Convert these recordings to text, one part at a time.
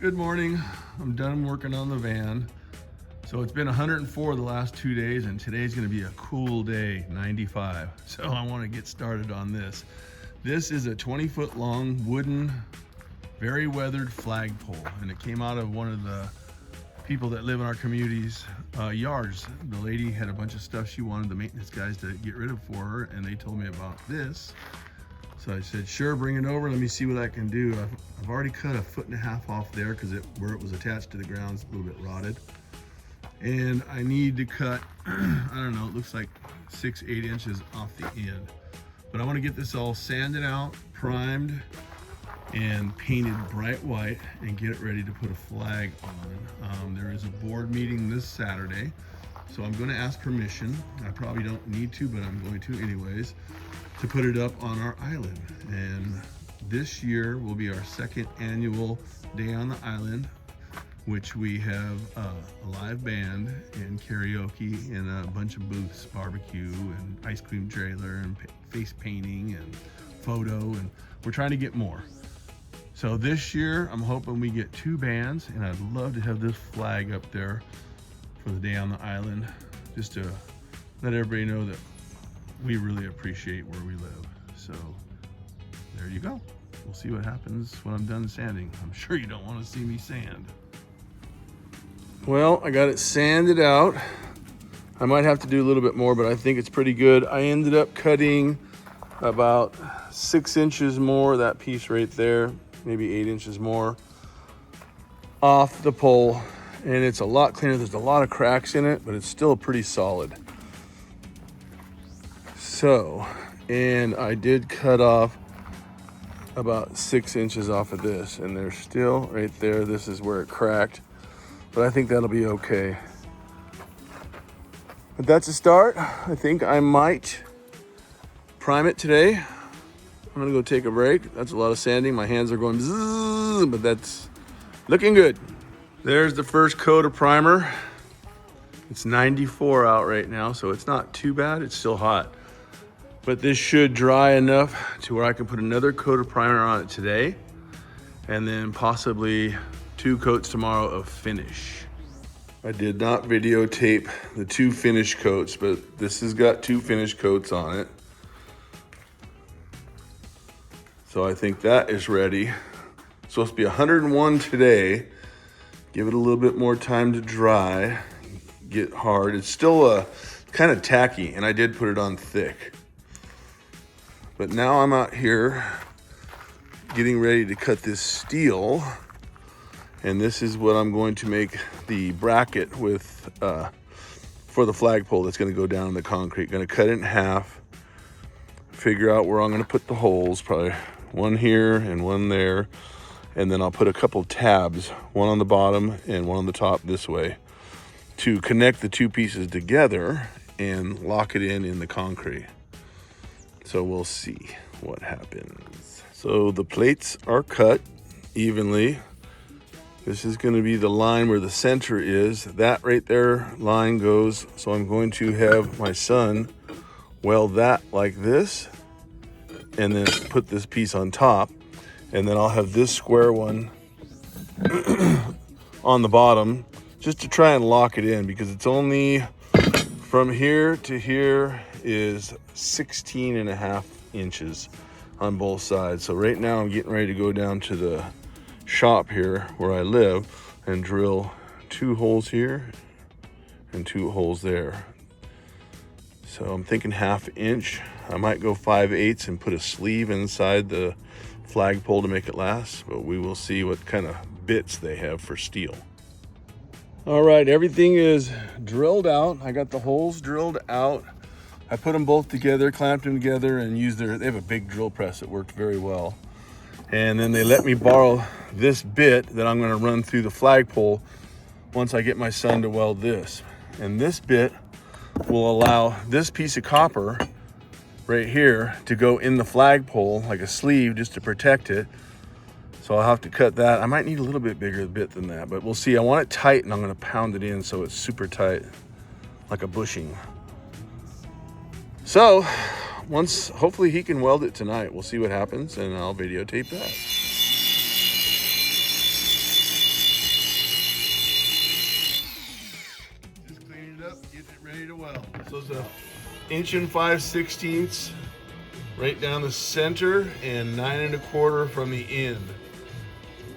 Good morning. I'm done working on the van. So it's been 104 the last 2 days, and today's gonna be a cool day, 95. So I wanna get started on this. This is a 20-foot long wooden, very weathered flagpole, and it came out of one of the people that live in our community's yards. The lady had a bunch of stuff she wanted the maintenance guys to get rid of for her, and they told me about this. So I said, sure, bring it over. Let me see what I can do. I've already cut 1.5 feet off there because where it was attached to the ground is a little bit rotted. And I need to cut, I don't know, it looks like 6-8 inches off the end. But I want to get this all sanded out, primed, and painted bright white and get it ready to put a flag on. There is a board meeting this Saturday, so I'm going to ask permission. I probably don't need to, but I'm going to anyways, to put it up on our island. And this year will be our 2nd annual Day on the Island, which we have a live band and karaoke and a bunch of booths, barbecue and ice cream trailer and face painting and photo, and we're trying to get more. So this year I'm hoping we get 2 bands, and I'd love to have this flag up there for the Day on the Island, just to let everybody know that we really appreciate where we live. So there you go. We'll see what happens when I'm done sanding. I'm sure you don't want to see me sand. Well, I got it sanded out. I might have to do a little bit more, but I think it's pretty good. I ended up cutting about 6 inches more, that piece right there, maybe 8 inches more off the pole, and it's a lot cleaner. There's a lot of cracks in it, but it's still pretty solid. So, and I did cut off about 6 inches off of this, and there's still right there. This is where it cracked, but I think that'll be okay. But that's a start. I think I might prime it today. I'm gonna go take a break. That's a lot of sanding. My hands are going zzz, but that's looking good. There's the first coat of primer. It's 94 out right now, so it's not too bad. It's still hot. But this should dry enough to where I can put another coat of primer on it today, and then possibly 2 coats tomorrow of finish. I did not videotape the 2 finish coats, but this has got 2 finish coats on it. So I think that is ready. It's supposed to be 101 today. Give it a little bit more time to dry, get hard. It's still kind of tacky, and I did put it on thick. But now I'm out here getting ready to cut this steel, and this is what I'm going to make the bracket with for the flagpole that's going to go down in the concrete. Going to cut it in half, figure out where I'm going to put the holes, probably one here and one there, and then I'll put a couple tabs, one on the bottom and one on the top this way, to connect the 2 pieces together and lock it in the concrete. So we'll see what happens. So the plates are cut evenly. This is going to be the line where the center is. That right there line goes. So I'm going to have my son weld that like this, and then put this piece on top. And then I'll have this square one on the bottom, just to try and lock it in, because it's only from here to here is 16.5 inches on both sides. So right now I'm getting ready to go down to the shop here where I live and drill 2 holes here and 2 holes there. So I'm thinking 1/2 inch. I might go 5/8 and put a sleeve inside the flagpole to make it last, but we will see what kind of bits they have for steel. All right, everything is drilled out. I got the holes drilled out. I put them both together, clamped them together, and they have a big drill press that worked very well. And then they let me borrow this bit that I'm gonna run through the flagpole once I get my son to weld this. And this bit will allow this piece of copper right here to go in the flagpole like a sleeve, just to protect it. So I'll have to cut that. I might need a little bit bigger bit than that, but we'll see. I want it tight, and I'm gonna pound it in so it's super tight, like a bushing. So hopefully he can weld it tonight. We'll see what happens, and I'll videotape that. weld. So it's a 1.5/16" right down the center and 9 1/4 from the end.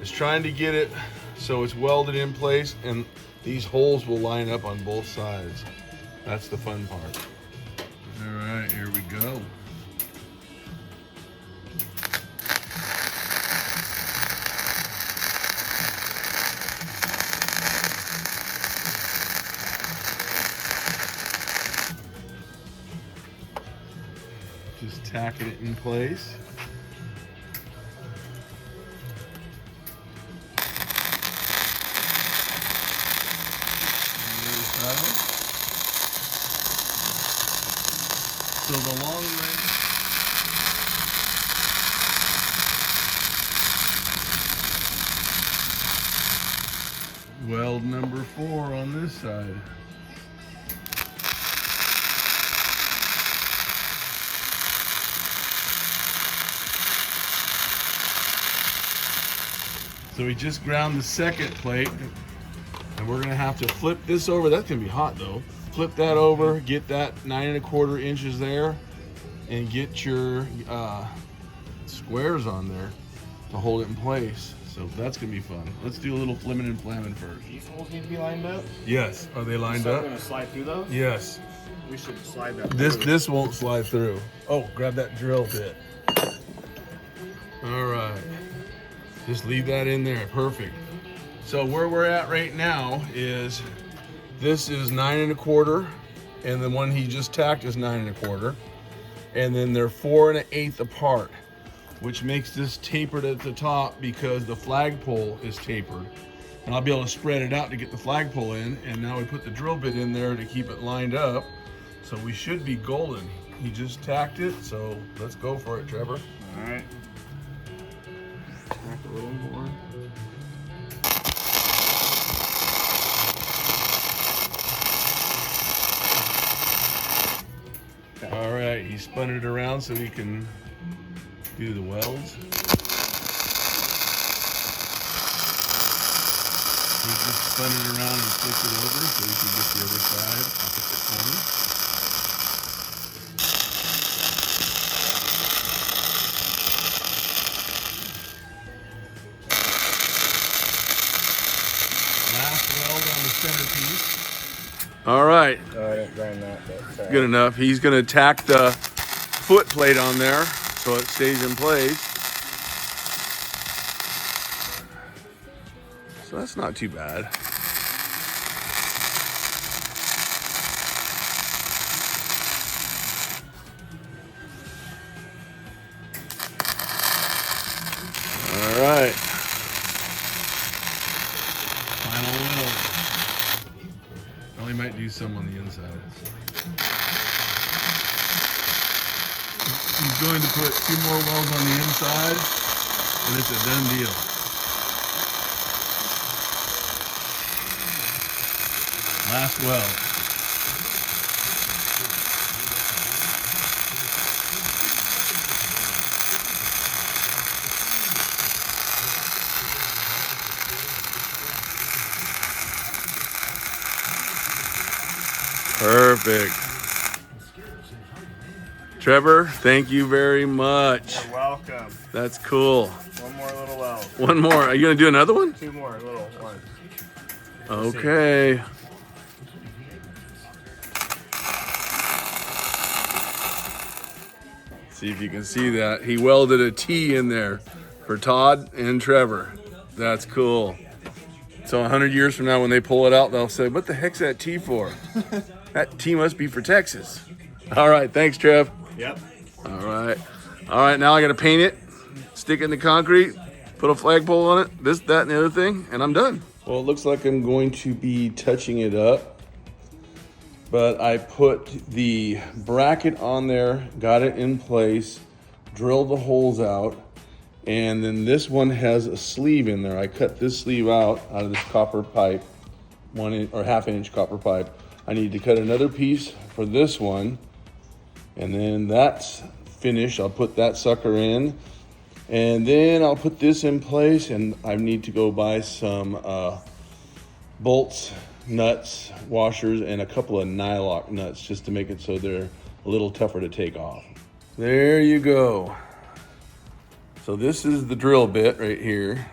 It's trying to get it so it's welded in place and these holes will line up on both sides. That's the fun part. All right, here we go. Just tacking it in place. So the long range, weld number 4 on this side. So we just ground the second plate and we're gonna have to flip this over. That's gonna be hot though. Flip that over, get that 9 1/4 inches there, and get your squares on there to hold it in place. So that's gonna be fun. Let's do a little flimming and flamming first. These holes need to be lined up? Yes. Are they lined up? We're gonna slide through those? Yes. We should slide that This through. this won't slide through. Oh, grab that drill bit. All right. Just leave that in there. Perfect. So where we're at right now is this is 9 1/4, and the one he just tacked is 9 1/4, and then they're 4 1/8 apart, which makes this tapered at the top because the flagpole is tapered. And I'll be able to spread it out to get the flagpole in, and now we put the drill bit in there to keep it lined up. So we should be golden. He just tacked it, so let's go for it, Trevor. All right. Tack a little more. All right, he spun it around so we can do the welds. He just spun it around and flipped it over so we can get the other side opposite corner. Last weld on the centerpiece. All right. I didn't grind that, but Good enough. He's gonna tack the foot plate on there so it stays in place. So that's not too bad. All right. Final weld. Well, he might do some on the inside. He's going to put 2 more welds on the inside, and it's a done deal. Last weld. Perfect. Trevor, thank you very much. You're welcome. That's cool. One more little weld. One more. Are you gonna do another one? 2 more little ones. Okay. See if you can see that. He welded a T in there for Todd and Trevor. That's cool. So 100 years from now when they pull it out, they'll say, what the heck's that T for? That T must be for Texas. All right, thanks, Trev. Yep. All right. All right, now I gotta paint it, stick it in the concrete, put a flagpole on it, this, that, and the other thing, and I'm done. Well, it looks like I'm going to be touching it up, but I put the bracket on there, got it in place, drilled the holes out, and then this one has a sleeve in there. I cut this sleeve out of this copper pipe, 1 inch or ½ inch copper pipe. I need to cut another piece for this one, and then that's finished. I'll put that sucker in, and then I'll put this in place, and I need to go buy some bolts nuts, washers, and a couple of nylock nuts just to make it so they're a little tougher to take off. There you go. So this is the drill bit right here,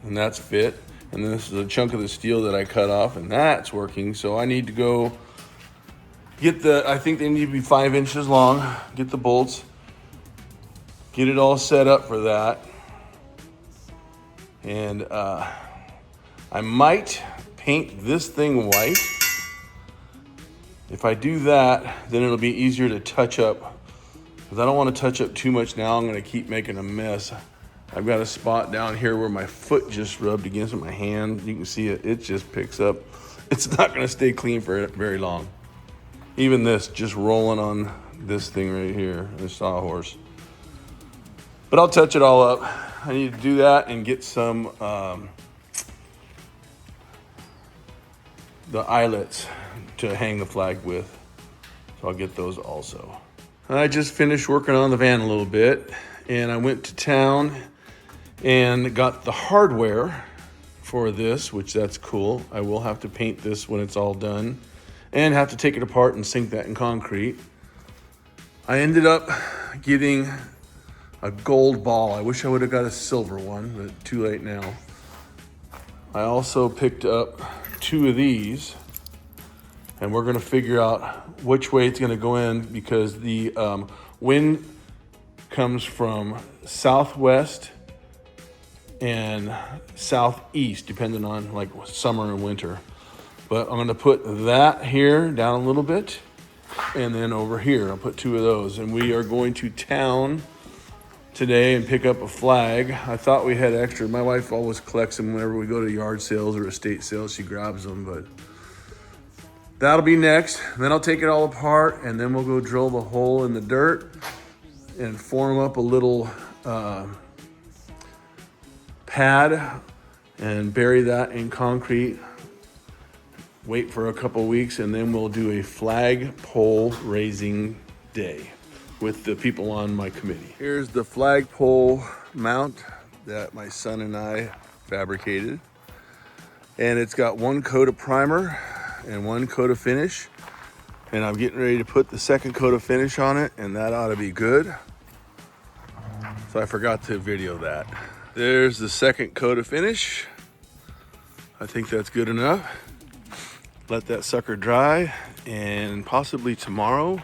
and that's fit. And then this is a chunk of the steel that I cut off, and that's working. So I need to go get I think they need to be 5 inches long, get the bolts, get it all set up for that. And I might paint this thing white. If I do that, then it'll be easier to touch up, because I don't want to touch up too much now. I'm going to keep making a mess. I've got a spot down here where my foot just rubbed against my hand. You can see it just picks up. It's not going to stay clean for very long. Even this, just rolling on this thing right here, this sawhorse. But I'll touch it all up. I need to do that and get some the eyelets to hang the flag with. So I'll get those also. I just finished working on the van a little bit, and I went to town and got the hardware for this, which that's cool. I will have to paint this when it's all done and have to take it apart and sink that in concrete. I ended up getting a gold ball. I wish I would have got a silver one, but too late now. I also picked up 2 of these, and we're gonna figure out which way it's gonna go in, because the wind comes from southwest and southeast, depending on like summer and winter. But I'm gonna put that here down a little bit, and then over here, I'll put 2 of those. And we are going to town today and pick up a flag. I thought we had extra. My wife always collects them whenever we go to yard sales or estate sales. She grabs them, but that'll be next. Then I'll take it all apart, and then we'll go drill the hole in the dirt and form up a little pad and bury that in concrete. Wait for a couple weeks, and then we'll do a flag pole raising day with the people on my committee. Here's the flagpole mount that my son and I fabricated. And it's got 1 coat of primer and 1 coat of finish. And I'm getting ready to put the 2nd coat of finish on it, and that ought to be good. So I forgot to video that. There's the 2nd coat of finish. I think that's good enough. Let that sucker dry, and possibly tomorrow,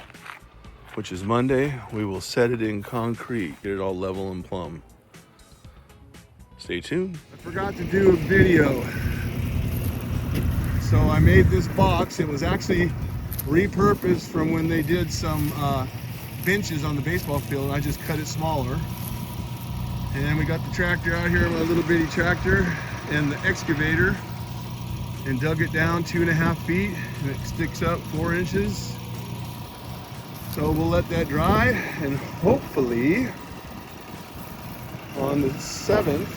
which is Monday, we will set it in concrete, get it all level and plumb. Stay tuned. I forgot to do a video. So I made this box. It was actually repurposed from when they did some benches on the baseball field. I just cut it smaller. And we got the tractor out here, my little bitty tractor, and the excavator, and dug it down 2.5 feet, and it sticks up 4 inches. So we'll let that dry, and hopefully on the 7th,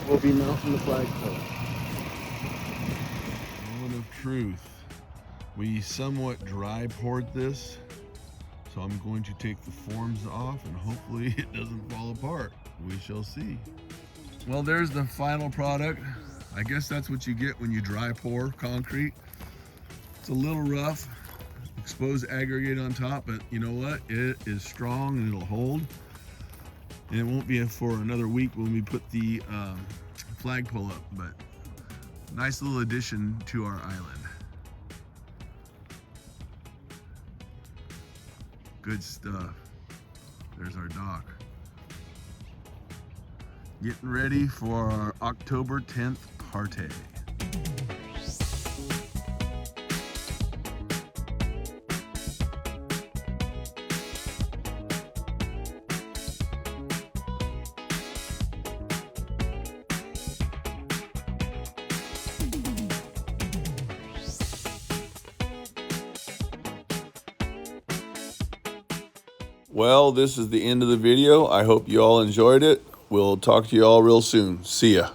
we'll be mounting the flagpole. Moment of truth. We somewhat dry poured this, so I'm going to take the forms off, and hopefully it doesn't fall apart. We shall see. Well, there's the final product. I guess that's what you get when you dry pour concrete. It's a little rough, exposed aggregate on top, but you know what? It is strong and it'll hold. And it won't be for another week when we put the flagpole up, but nice little addition to our island. Good stuff. There's our dock. Getting ready for our October 10th party. Well, this is the end of the video. I hope you all enjoyed it. We'll talk to you all real soon. See ya.